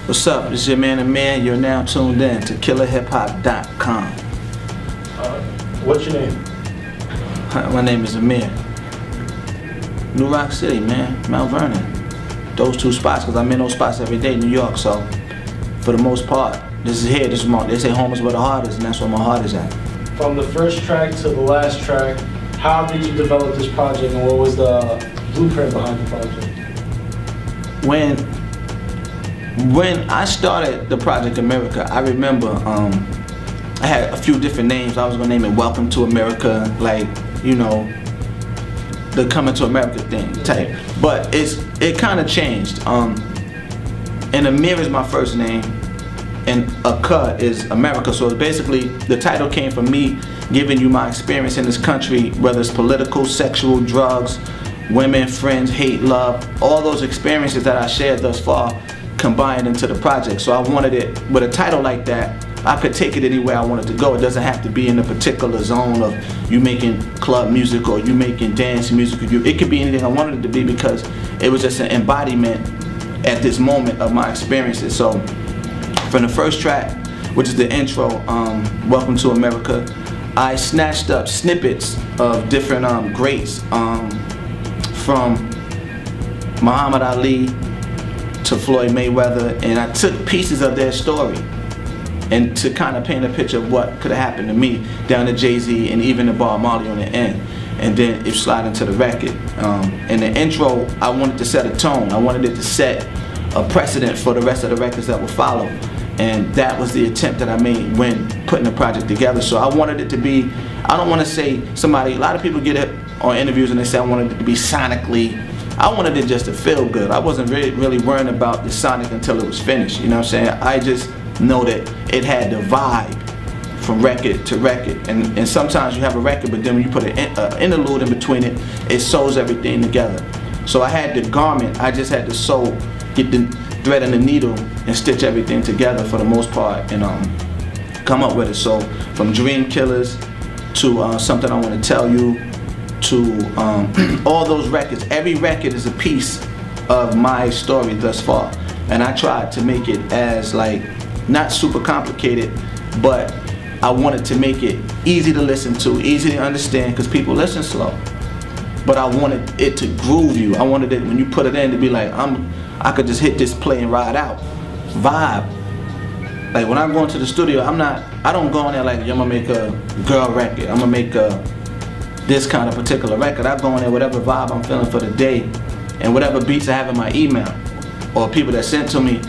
What's up? It's your man Ameer. You're now tuned in to KillerHipHop.com. What's your name? My name is Ameer. New Rock City, man. Mount Vernon. Those two spots, because I'm in those spots every day, New York. So, for the most part, this is here. This is they say home is where the heart is, and that's where my heart is at. From the first track to the last track, how did you develop this project, and what was the blueprint behind the project? When I started the project AMEERica, I remember I had a few different names. I was gonna name it Welcome to America, like, you know, the Coming to America thing type. But it kind of changed. And Ameer is my first name, and Aka is America. So basically, the title came from me giving you my experience in this country, whether it's political, sexual, drugs, women, friends, hate, love, all those experiences that I shared thus far combined into the project. So I wanted it with a title like that. I could take it anywhere I wanted to go. It doesn't have to be in a particular zone of you making club music or you making dance music. It could be anything I wanted it to be, because it was just an embodiment at this moment of my experiences. So from the first track, which is the intro, Welcome to America, I snatched up snippets of different greats, from Muhammad Ali to Floyd Mayweather, and I took pieces of their story and to kind of paint a picture of what could have happened to me, down to Jay-Z and even to Bob Marley on the end. And then it slid into the record. In the intro, I wanted to set a tone. I wanted it to set a precedent for the rest of the records that would follow. And that was the attempt that I made when putting the project together. So I wanted it to be, I don't want to say somebody, a lot of people get it on interviews and they say I wanted it to be sonically. I wanted it just to feel good. I wasn't really worrying about the sonic until it was finished, you know what I'm saying? I just know that it had the vibe from record to record. And sometimes you have a record, but then when you put an interlude in between it, it sews everything together. So I had the garment, I just had to sew, get the thread and the needle and stitch everything together for the most part and come up with it. So from Dream Killers to Something I Want to Tell You, to all those records. Every record is a piece of my story thus far, and I tried to make it as, like, not super complicated, but I wanted to make it easy to listen to, easy to understand, because people listen slow. But I wanted it to groove you. I wanted it, when you put it in, to be like, I could just hit this play and ride out. Vibe. Like when I go into the studio, I don't go in there like, I'm gonna make a girl record, I'm gonna make this kind of particular record. I go in there whatever vibe I'm feeling for the day, and whatever beats I have in my email or people that sent to me,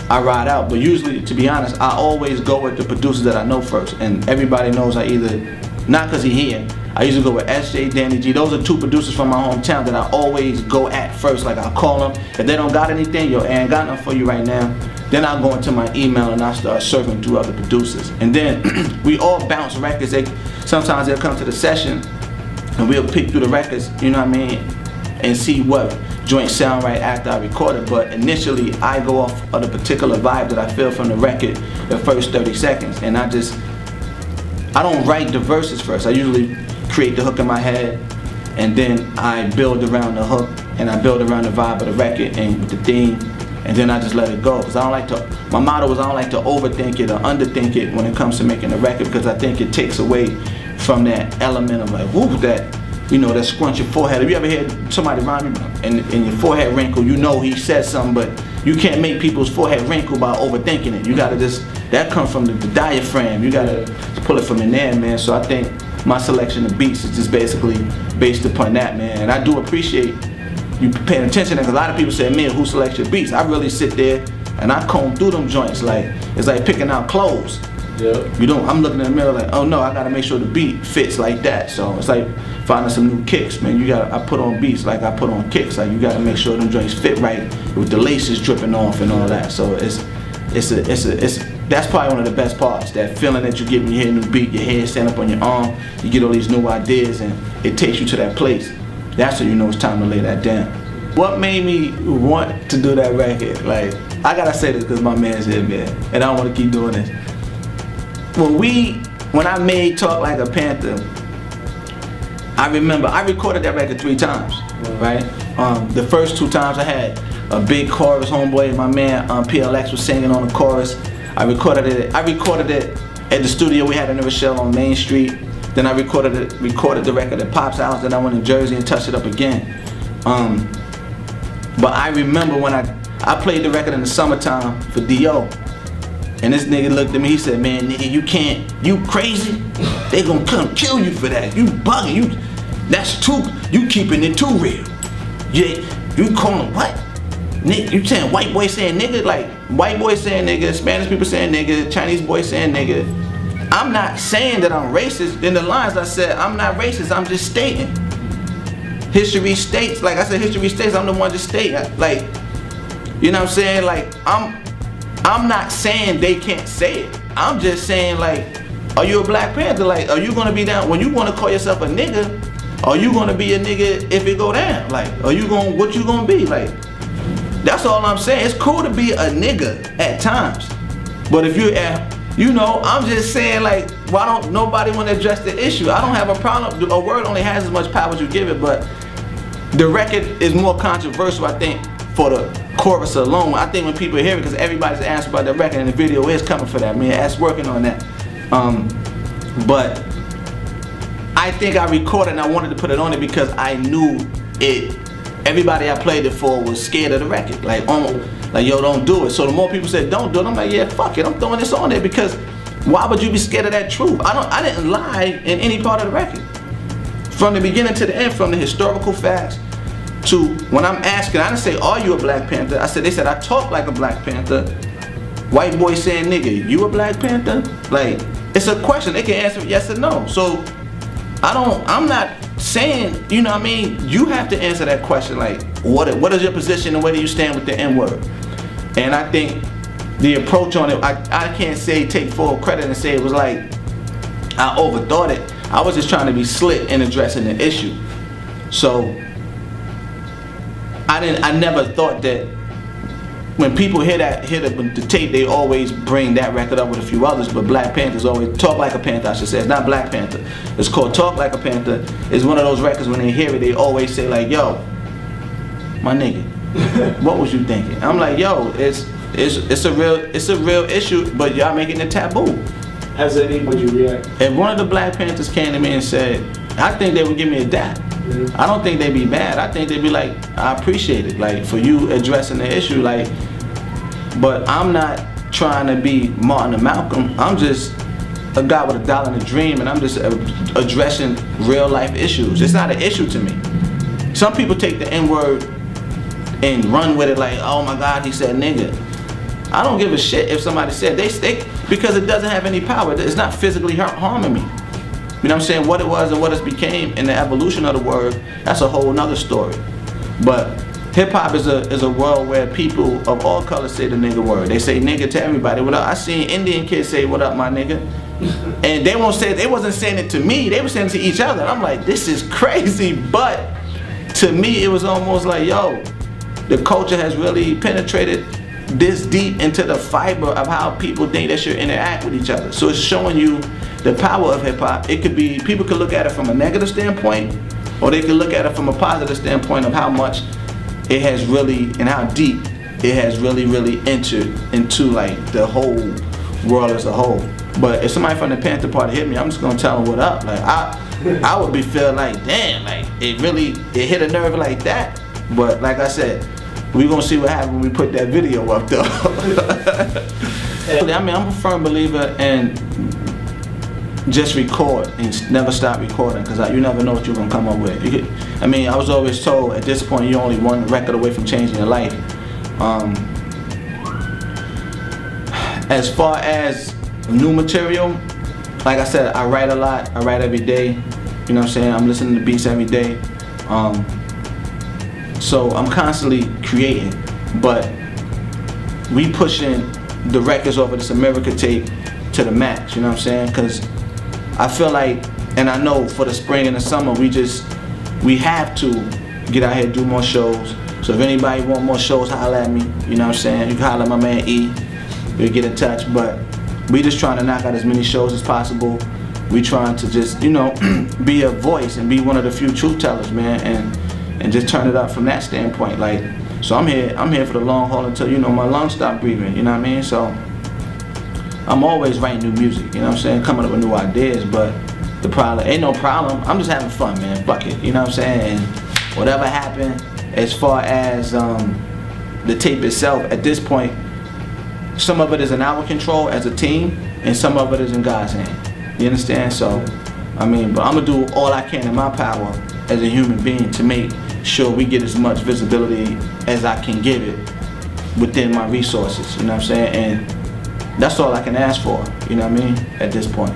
I ride out. But usually, to be honest, I always go with the producers that I know first, and everybody knows I either, not because he here, I usually go with SJ, Danny G. Those are two producers from my hometown that I always go at first. Like, I call them, if they don't got anything, yo, I ain't got nothing for you right now, then I go into my email and I start surfing through other producers. And then we all bounce records. Sometimes they'll come to the session and we'll pick through the records, you know what I mean, and see what joints sound right after I record it. But initially, I go off of the particular vibe that I feel from the record, the first 30 seconds. And I don't write the verses first. I usually create the hook in my head, and then I build around the hook, and I build around the vibe of the record and with the theme, and then I just let it go. Because I don't like to, my motto is I don't like to overthink it or underthink it when it comes to making a record, because I think it takes away from that element of like, whoop, that, you know, that scrunch your forehead. Have you ever heard somebody rhyme and your forehead wrinkle? You know he said something, but you can't make people's forehead wrinkle by overthinking it. You gotta just, that comes from the diaphragm. You gotta pull it from in there, man. So I think my selection of beats is just basically based upon that, man. And I do appreciate you paying attention, because a lot of people say, man, who selects your beats? I really sit there and I comb through them joints. Like, it's like picking out clothes. Yeah. You know, I'm looking in the mirror like, oh no, I gotta make sure the beat fits like that. So it's like finding some new kicks, man. I put on beats like I put on kicks. Like, you gotta make sure them joints fit right with the laces dripping off and all that. So that's probably one of the best parts. That feeling that you get when you hear a new beat, your head stand up on your arm, you get all these new ideas, and it takes you to that place. That's when you know it's time to lay that down. What made me want to do that record? Like, I gotta say this because my man's here, man, and I don't want to keep doing this. When I made Talk Like a Panther, I remember I recorded that record 3 times, right? The first 2 times I had a big chorus. Homeboy, my man PLX was singing on the chorus. I recorded it at the studio we had in Rochelle on Main Street. Then I recorded the record at Pop's house. Then I went to Jersey and touched it up again. But I remember when I played the record in the summertime for D.O. And this nigga looked at me, he said, man, nigga, you crazy? They gonna come kill you for that. You bugging, you keeping it too real. Yeah, you calling what? Nigga, you saying white boy saying nigga? Like, white boy saying nigga, Spanish people saying nigga, Chinese boy saying nigga. I'm not saying that I'm racist. In the lines I said, I'm not racist, I'm just stating. History states, like I said, history states, I'm the one just stating. Like, you know what I'm saying? Like, I'm not saying they can't say it. I'm just saying, like, are you a Black Panther? Like, are you gonna be down when you wanna call yourself a nigga? Are you gonna be a nigga if it go down? Like, what you gonna be? Like, that's all I'm saying. It's cool to be a nigga at times, but if you I'm just saying, like, why don't nobody want to address the issue? I don't have a problem. A word only has as much power as you give it, but the record is more controversial, I think, for the chorus alone. I think when people hear it, because everybody's asking about the record and the video is coming for that, man. That's working on that. But I think I recorded and I wanted to put it on it because I knew everybody I played it for was scared of the record. Like, yo, don't do it. So the more people said don't do it, I'm like, yeah, fuck it, I'm throwing this on there, because why would you be scared of that truth? I didn't lie in any part of the record. From the beginning to the end, from the historical facts to when I'm asking, I didn't say, are you a Black Panther? They said I talk like a Black Panther. White boy saying, nigga, you a Black Panther? Like, it's a question, they can answer yes or no. So I'm not saying, you know what I mean? You have to answer that question, like, what is your position and where do you stand with the N-word? And I think the approach on it, I can't say take full credit and say it was like, I overthought it. I was just trying to be slick in addressing the issue. So, I never thought that when people hear the tape, they always bring that record up with a few others, but Black Panthers always Talk Like a Panther, I should say. It's not Black Panther. It's called Talk Like a Panther. It's one of those records when they hear it, they always say like, yo, my nigga, what was you thinking? I'm like, yo, it's a real issue, but y'all making it taboo. Has anybody react? If one of the Black Panthers came to me and said, I think they would give me a dap. I don't think they'd be mad. I think they'd be like, I appreciate it, like, for you addressing the issue, like, but I'm not trying to be Martin or Malcolm. I'm just a guy with a dollar and a dream, and I'm just addressing real life issues. It's not an issue to me. Some people take the N-word and run with it like, oh my God, he said nigga. I don't give a shit if somebody said because it doesn't have any power. It's not physically harming me. You know what I'm saying? What it was and what it became and the evolution of the word, that's a whole nother story. But hip hop is a world where people of all colors say the nigga word. They say nigga to everybody. I seen Indian kids say, what up, my nigga? And they wasn't saying it to me, they were saying it to each other. I'm like, this is crazy. But to me, it was almost like, yo, the culture has really penetrated this deep into the fiber of how people think they should interact with each other. So it's showing you the power of hip hop. It could be, people could look at it from a negative standpoint, or they could look at it from a positive standpoint of how much it has really, and how deep it has really entered into like the whole world as a whole. But if somebody from the Panther party hit me, I'm just gonna tell them what up. Like I would be feeling like, damn, like it hit a nerve like that. But like I said, we're gonna see what happens when we put that video up though. I mean, I'm a firm believer in just record and never stop recording, because you never know what you're gonna come up with. I mean, I was always told at this point you're only one record away from changing your life. As far as new material, like I said, I write a lot. I write every day. You know what I'm saying? I'm listening to beats every day. So I'm constantly creating, but we pushing the records over this AMEERica tape to the max, you know what I'm saying? Because I feel like, and I know for the spring and the summer, we have to get out here and do more shows. So if anybody want more shows, holla at me, you know what I'm saying? You can holla at my man E, we'll get in touch, but we just trying to knock out as many shows as possible. We trying to just, you know, be a voice and be one of the few truth tellers, man, and just turn it up from that standpoint. Like, So I'm here for the long haul until, you know, my lungs stop breathing, you know what I mean? So I'm always writing new music, you know what I'm saying? Coming up with new ideas, but the problem, ain't no problem. I'm just having fun, man, fuck it, you know what I'm saying? And whatever happened, as far as the tape itself, at this point, some of it is in our control as a team, and some of it is in God's hand. You understand? So, I mean, but I'm gonna do all I can in my power as a human being to make sure we get as much visibility as I can give it within my resources, you know what I'm saying? And that's all I can ask for, you know what I mean, at this point.